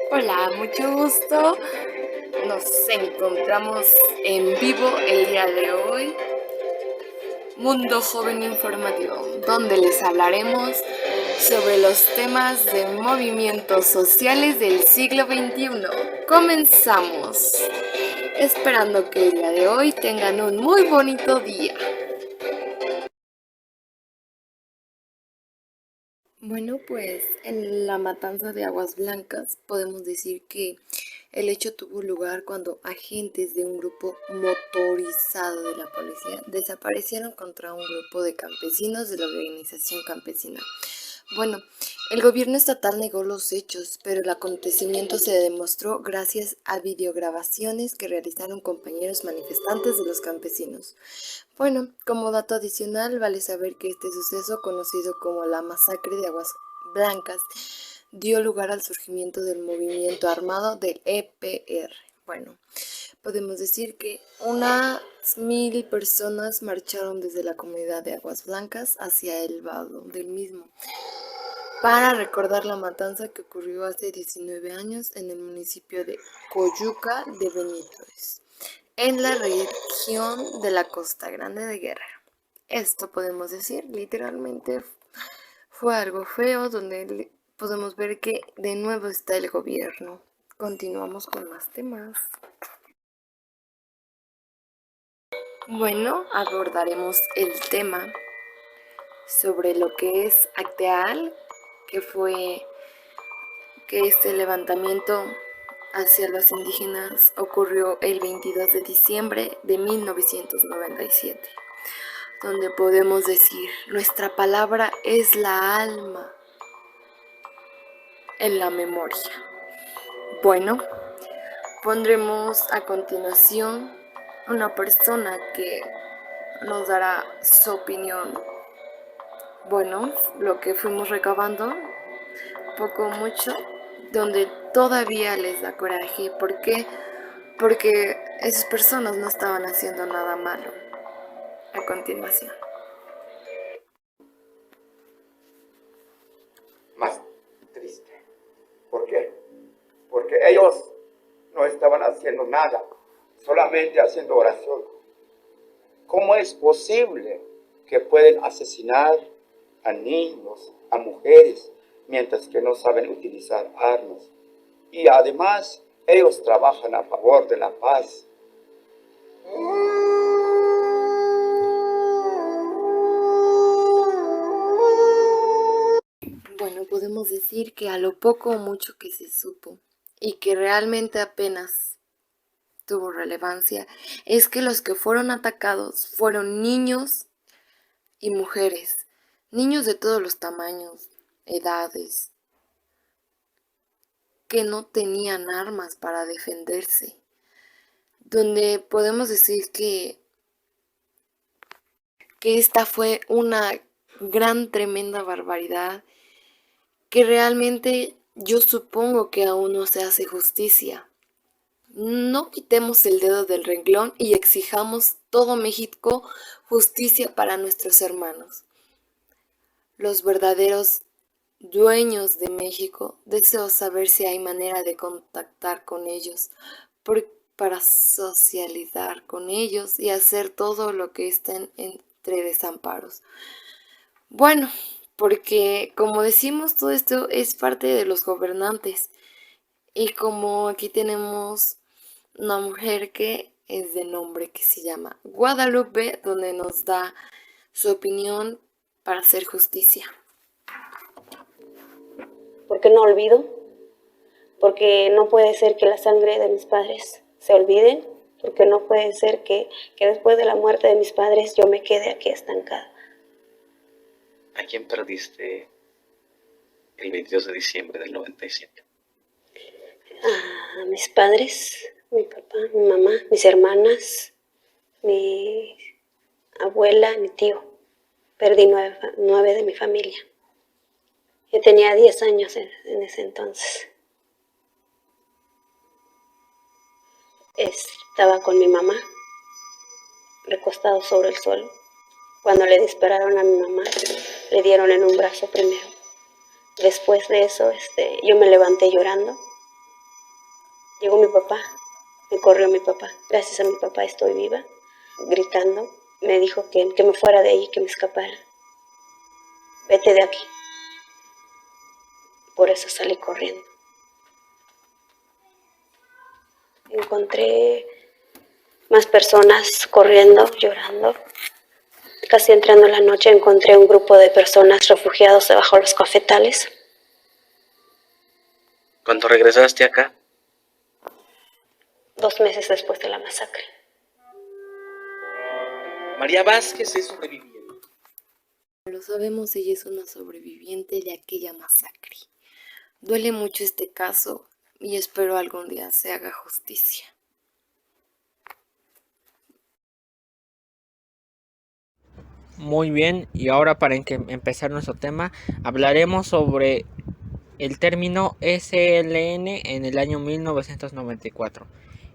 Hola, mucho gusto. Nos encontramos en vivo el día de hoy. Mundo Joven Informativo, donde les hablaremos sobre los temas de movimientos sociales del siglo XXI. Comenzamos, esperando que el día de hoy tengan un muy bonito día. Bueno, pues en la matanza de Aguas Blancas podemos decir que el hecho tuvo lugar cuando agentes de un grupo motorizado de la policía desaparecieron contra un grupo de campesinos de la organización campesina. Bueno, el gobierno estatal negó los hechos, pero el acontecimiento se demostró gracias a videograbaciones que realizaron compañeros manifestantes de los campesinos. Bueno, como dato adicional, vale saber que este suceso, conocido como la masacre de Aguas Blancas, dio lugar al surgimiento del movimiento armado del EPR. Bueno, podemos decir que unas 1000 personas marcharon desde la comunidad de Aguas Blancas hacia el vado del mismo para recordar la matanza que ocurrió hace 19 años en el municipio de Coyuca de Benítez, en la región de la Costa Grande de Guerrero. Esto podemos decir, literalmente fue algo feo, donde podemos ver que de nuevo está el gobierno. Continuamos con más temas. Bueno, abordaremos el tema sobre lo que es Acteal, que este levantamiento hacia los indígenas ocurrió el 22 de diciembre de 1997, donde podemos decir, nuestra palabra es la alma en la memoria. Bueno, pondremos a continuación una persona que nos dará su opinión. Bueno, lo que fuimos recabando, poco o mucho, donde todavía les da coraje. ¿Por qué? Porque esas personas no estaban haciendo nada malo. A continuación. Más triste. ¿Por qué? Porque ellos no estaban haciendo nada, solamente haciendo oración. ¿Cómo es posible que pueden asesinar a niños, a mujeres, mientras que no saben utilizar armas? Y además, ellos trabajan a favor de la paz. Bueno, podemos decir que a lo poco o mucho que se supo y que realmente apenas tuvo relevancia es que los que fueron atacados fueron niños y mujeres, niños de todos los tamaños, edades, que no tenían armas para defenderse, donde podemos decir que esta fue una gran, tremenda barbaridad, que realmente yo supongo que aún no se hace justicia. No quitemos el dedo del renglón y exijamos todo México justicia para nuestros hermanos. Los verdaderos dueños de México, deseo saber si hay manera de contactar con ellos para socializar con ellos y hacer todo lo que estén entre desamparos. Bueno, porque como decimos, todo esto es parte de los gobernantes. Y como aquí tenemos una mujer que es de nombre que se llama Guadalupe, donde nos da su opinión para hacer justicia. ¿Por qué no olvido? Porque no puede ser que la sangre de mis padres se olviden, porque no puede ser que después de la muerte de mis padres yo me quede aquí estancada. ¿A quién perdiste el 22 de diciembre del 97? A mis padres, mi papá, mi mamá, mis hermanas, mi abuela, mi tío. Perdí 9 de mi familia. Yo tenía 10 años en ese entonces. Estaba con mi mamá, recostado sobre el suelo. Cuando le dispararon a mi mamá, le dieron en un brazo primero. Después de eso, yo me levanté llorando Llegó mi papá, me corrió mi papá. Gracias a mi papá estoy viva, gritando. Me dijo que me fuera de ahí, que me escapara. Vete de aquí. Por eso salí corriendo. Encontré más personas corriendo, llorando. Casi entrando en la noche encontré un grupo de personas refugiados debajo de los cafetales. Cuando regresaste acá, 2 meses después de la masacre. María Vázquez es sobreviviente. Lo sabemos, ella es una sobreviviente de aquella masacre. Duele mucho este caso y espero algún día se haga justicia. Muy bien, y ahora para empezar nuestro tema, hablaremos sobre el término ESLN en el año 1994.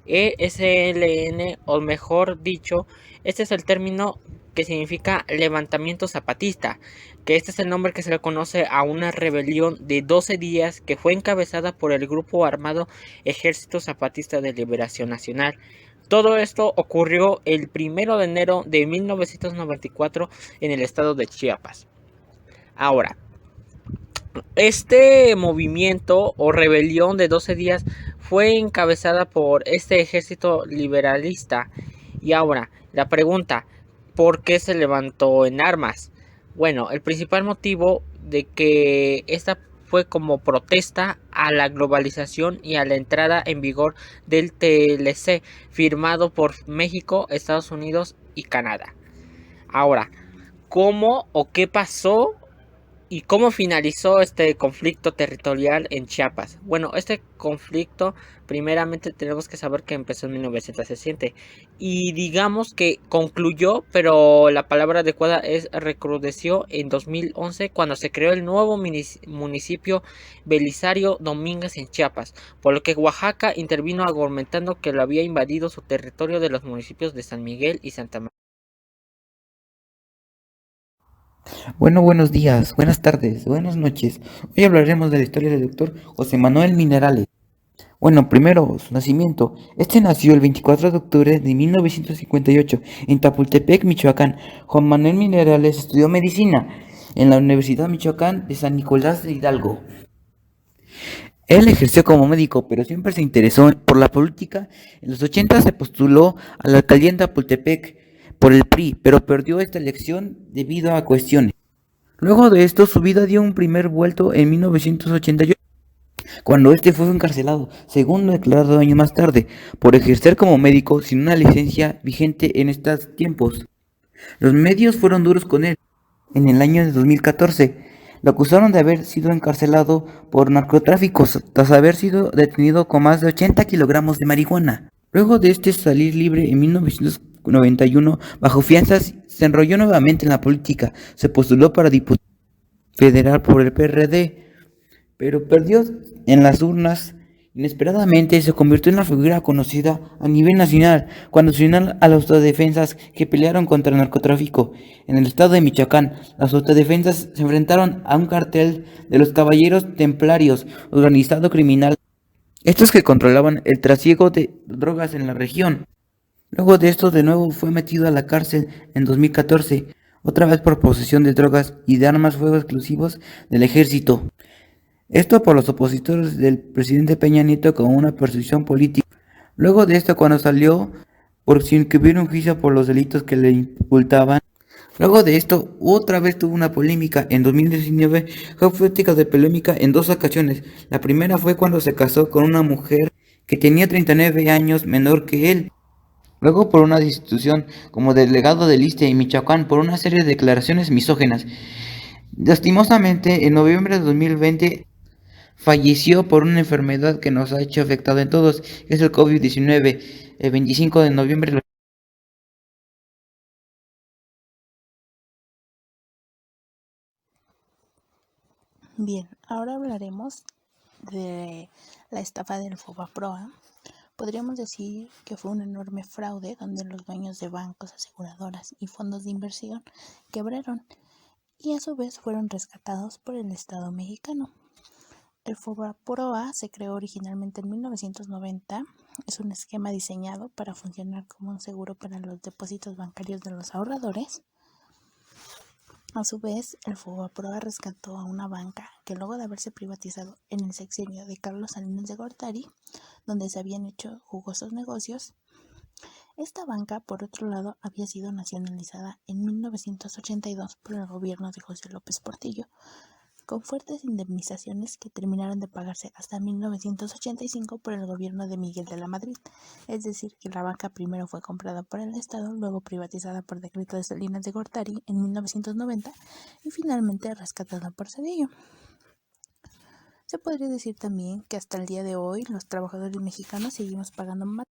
ESLN, o mejor dicho, este es el término que significa levantamiento zapatista, que este es el nombre que se le conoce a una rebelión de 12 días que fue encabezada por el grupo armado Ejército Zapatista de Liberación Nacional. Todo esto ocurrió el 1 de enero de 1994 en el estado de Chiapas. Ahora, este movimiento o rebelión de 12 días fue encabezada por este ejército liberalista. Y ahora, la pregunta, ¿por qué se levantó en armas? Bueno, el principal motivo de que esta fue como protesta a la globalización y a la entrada en vigor del TLC, firmado por México, Estados Unidos y Canadá. Ahora, ¿cómo o qué pasó y cómo finalizó este conflicto territorial en Chiapas? Bueno, este conflicto primeramente tenemos que saber que empezó en 1960 y digamos que concluyó, pero la palabra adecuada es recrudeció en 2011 cuando se creó el nuevo municipio Belisario Domínguez en Chiapas, por lo que Oaxaca intervino argumentando que lo había invadido su territorio de los municipios de San Miguel y Santa María. Bueno, buenos días, buenas tardes, buenas noches. Hoy hablaremos de la historia del doctor José Manuel Minerales. Bueno, primero, su nacimiento. Este nació el 24 de octubre de 1958 en Tapultepec, Michoacán. Juan Manuel Minerales estudió medicina en la Universidad Michoacán de San Nicolás de Hidalgo. Él ejerció como médico, pero siempre se interesó por la política. En los 80 se postuló a la alcaldía en Tapultepec por el PRI, pero perdió esta elección debido a cuestiones. Luego de esto, su vida dio un primer vuelto en 1988, cuando este fue encarcelado, según lo declarado años más tarde, por ejercer como médico sin una licencia vigente en estos tiempos. Los medios fueron duros con él. En el año de 2014, lo acusaron de haber sido encarcelado por narcotráfico tras haber sido detenido con más de 80 kilogramos de marihuana. Luego de salir libre en 1991, bajo fianzas, se enrolló nuevamente en la política. Se postuló para diputado federal por el PRD, pero perdió en las urnas. Inesperadamente se convirtió en la figura conocida a nivel nacional cuando se unió a las autodefensas que pelearon contra el narcotráfico. En el estado de Michoacán, las autodefensas se enfrentaron a un cartel de los Caballeros Templarios, organizado criminal, estos que controlaban el trasiego de drogas en la región. Luego de esto, de nuevo fue metido a la cárcel en 2014, otra vez por posesión de drogas y de armas fuego exclusivos del ejército. Esto por los opositores del presidente Peña Nieto como una persecución política. Luego de esto, cuando salió, por sin que hubiera un juicio por los delitos que le imputaban. Luego de esto, otra vez tuvo una polémica. En 2019 fue objeto de polémica en 2 ocasiones. La primera fue cuando se casó con una mujer que tenía 39 años menor que él. Luego por una destitución como delegado del ISSSTE en Michoacán por una serie de declaraciones misóginas. Lastimosamente, en noviembre de 2020 falleció por una enfermedad que nos ha hecho afectado en todos, que es el COVID-19, el 25 de noviembre. Bien, ahora hablaremos de la estafa del Fobaproa. Podríamos decir que fue un enorme fraude donde los dueños de bancos, aseguradoras y fondos de inversión quebraron y a su vez fueron rescatados por el Estado mexicano. El FOBAPROA se creó originalmente en 1990. Es un esquema diseñado para funcionar como un seguro para los depósitos bancarios de los ahorradores. A su vez, el FOBAPROA rescató a una banca que luego de haberse privatizado en el sexenio de Carlos Salinas de Gortari, donde se habían hecho jugosos negocios, esta banca, por otro lado, había sido nacionalizada en 1982 por el gobierno de José López Portillo, con fuertes indemnizaciones que terminaron de pagarse hasta 1985 por el gobierno de Miguel de la Madrid. Es decir, que la banca primero fue comprada por el Estado, luego privatizada por decreto de Salinas de Gortari en 1990 y finalmente rescatada por Cedillo. Se podría decir también que hasta el día de hoy los trabajadores mexicanos seguimos pagando más.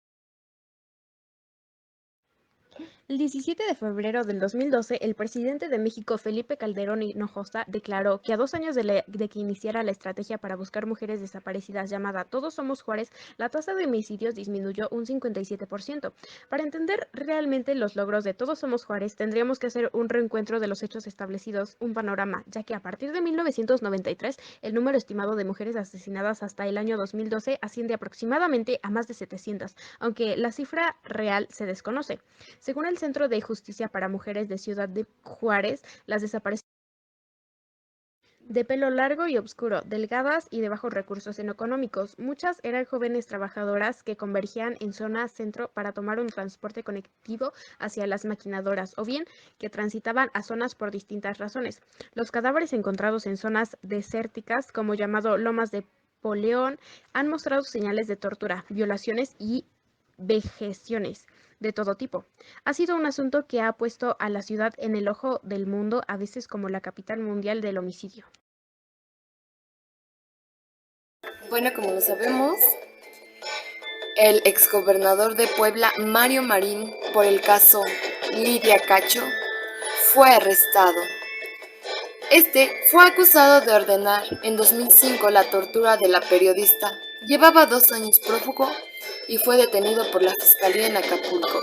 El 17 de febrero del 2012, el presidente de México, Felipe Calderón Hinojosa, declaró que a 2 años de que iniciara la estrategia para buscar mujeres desaparecidas llamada Todos Somos Juárez, la tasa de homicidios disminuyó un 57%. Para entender realmente los logros de Todos Somos Juárez, tendríamos que hacer un reencuentro de los hechos establecidos, un panorama, ya que a partir de 1993, el número estimado de mujeres asesinadas hasta el año 2012 asciende aproximadamente a más de 700, aunque la cifra real se desconoce. Según el Centro de Justicia para Mujeres de Ciudad de Juárez, las desaparecidas de pelo largo y oscuro, delgadas y de bajos recursos económicos. Muchas eran jóvenes trabajadoras que convergían en zona centro para tomar un transporte conectivo hacia las maquinadoras o bien que transitaban a zonas por distintas razones. Los cadáveres encontrados en zonas desérticas, como llamado Lomas de Poleón, han mostrado señales de tortura, violaciones y vejaciones de todo tipo. Ha sido un asunto que ha puesto a la ciudad en el ojo del mundo, a veces como la capital mundial del homicidio. Bueno, como lo sabemos, el exgobernador de Puebla, Mario Marín, por el caso Lidia Cacho, fue arrestado. Este fue acusado de ordenar en 2005 la tortura de la periodista. Llevaba 2 años prófugo y fue detenido por la Fiscalía en Acapulco,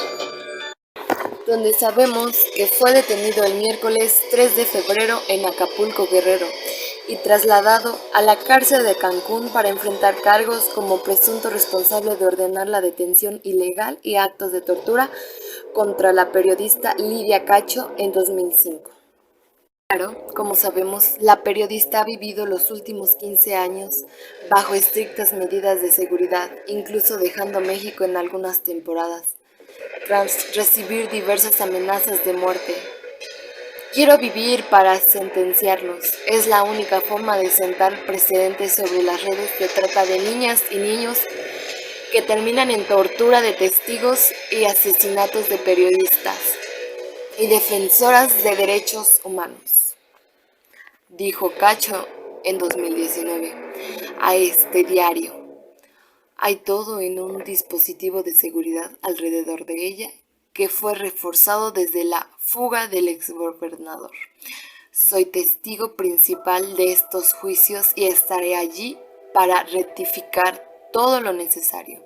donde sabemos que fue detenido el miércoles 3 de febrero en Acapulco, Guerrero, y trasladado a la cárcel de Cancún para enfrentar cargos como presunto responsable de ordenar la detención ilegal y actos de tortura contra la periodista Lidia Cacho en 2005. Claro, como sabemos, la periodista ha vivido los últimos 15 años bajo estrictas medidas de seguridad, incluso dejando México en algunas temporadas, tras recibir diversas amenazas de muerte. Quiero vivir para sentenciarlos. Es la única forma de sentar precedentes sobre las redes de trata de niñas y niños que terminan en tortura de testigos y asesinatos de periodistas y defensoras de derechos humanos, dijo Cacho en 2019 a este diario. Hay todo en un dispositivo de seguridad alrededor de ella que fue reforzado desde la fuga del exgobernador. Soy testigo principal de estos juicios y estaré allí para rectificar todo lo necesario.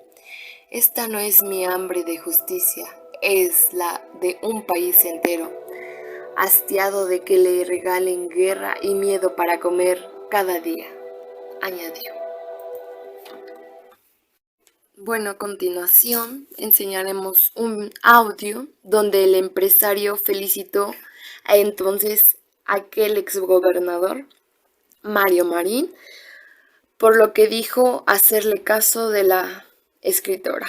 Esta no es mi hambre de justicia, es la de un país entero, hastiado de que le regalen guerra y miedo para comer cada día, añadió. Bueno, a continuación enseñaremos un audio donde el empresario felicitó a entonces aquel exgobernador, Mario Marín, por lo que dijo hacerle caso de la escritora.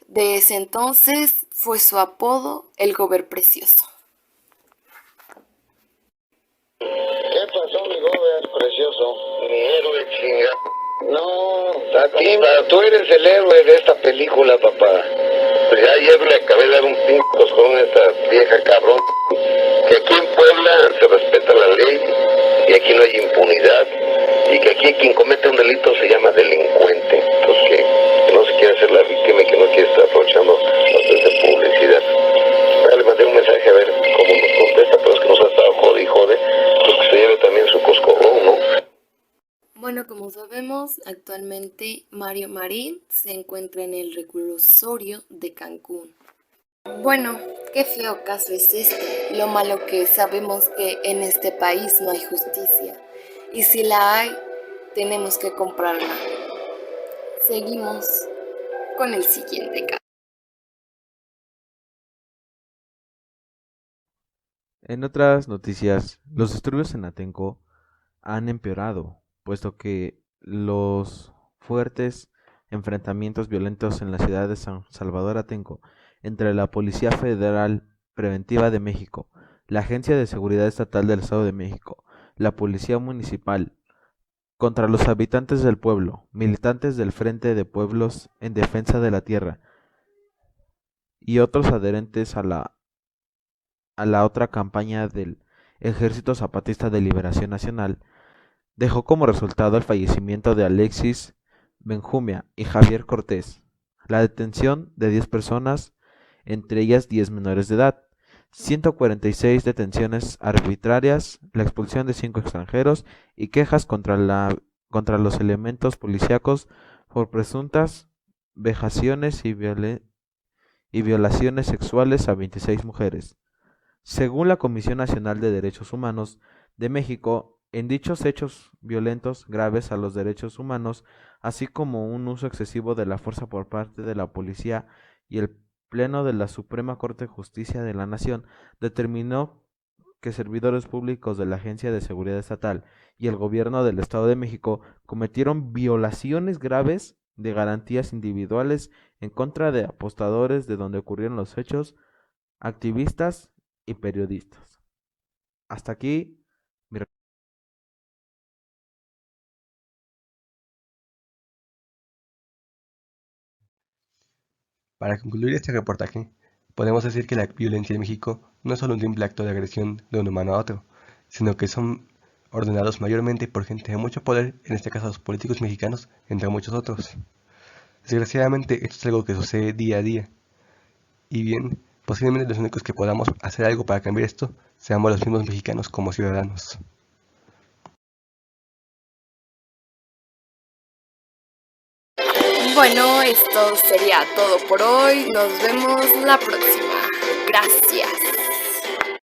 De ese entonces fue su apodo el Gober Precioso. ¿Qué pasó, mi Gober Precioso? Mi héroe chingado. No, tú eres el héroe de esta película, papá. Pues ya ayer le acabé de dar un pinto con esta vieja cabrón. Que aquí en Puebla se respeta la ley y aquí no hay impunidad. Y que aquí quien comete un delito se llama delincuente. Entonces que no se quiere hacer la víctima y que no quiere estar aprovechando notas de publicidad. Ya le mandé un mensaje a ver cómo nos contesta, pero es que nos ha estado jode y jode. Pues que se lleve también su coscorrón, ¿no? Bueno, como sabemos, actualmente Mario Marín se encuentra en el reclusorio de Cancún. Bueno, qué feo caso es este. Lo malo que sabemos que en este país no hay justicia. Y si la hay, tenemos que comprarla. Seguimos con el siguiente caso. En otras noticias, los disturbios en Atenco han empeorado, puesto que los fuertes enfrentamientos violentos en la ciudad de San Salvador Atenco entre la Policía Federal Preventiva de México, la Agencia de Seguridad Estatal del Estado de México, la Policía Municipal, contra los habitantes del pueblo, militantes del Frente de Pueblos en Defensa de la Tierra y otros adherentes a la otra campaña del Ejército Zapatista de Liberación Nacional, dejó como resultado el fallecimiento de Alexis Benjumea y Javier Cortés, la detención de 10 personas, entre ellas 10 menores de edad, 146 detenciones arbitrarias, la expulsión de 5 extranjeros y quejas contra los elementos policíacos por presuntas vejaciones y violaciones sexuales a 26 mujeres. Según la Comisión Nacional de Derechos Humanos de México, en dichos hechos violentos graves a los derechos humanos, así como un uso excesivo de la fuerza por parte de la policía y el Pleno de la Suprema Corte de Justicia de la Nación determinó que servidores públicos de la Agencia de Seguridad Estatal y el Gobierno del Estado de México cometieron violaciones graves de garantías individuales en contra de apostadores de donde ocurrieron los hechos, activistas y periodistas. Hasta aquí mi Para concluir este reportaje, podemos decir que la violencia en México no es solo un simple acto de agresión de un humano a otro, sino que son ordenados mayormente por gente de mucho poder, en este caso los políticos mexicanos, entre muchos otros. Desgraciadamente, esto es algo que sucede día a día. Y bien, posiblemente los únicos que podamos hacer algo para cambiar esto seamos los mismos mexicanos como ciudadanos. Bueno, esto sería todo por hoy. Nos vemos la próxima. Gracias.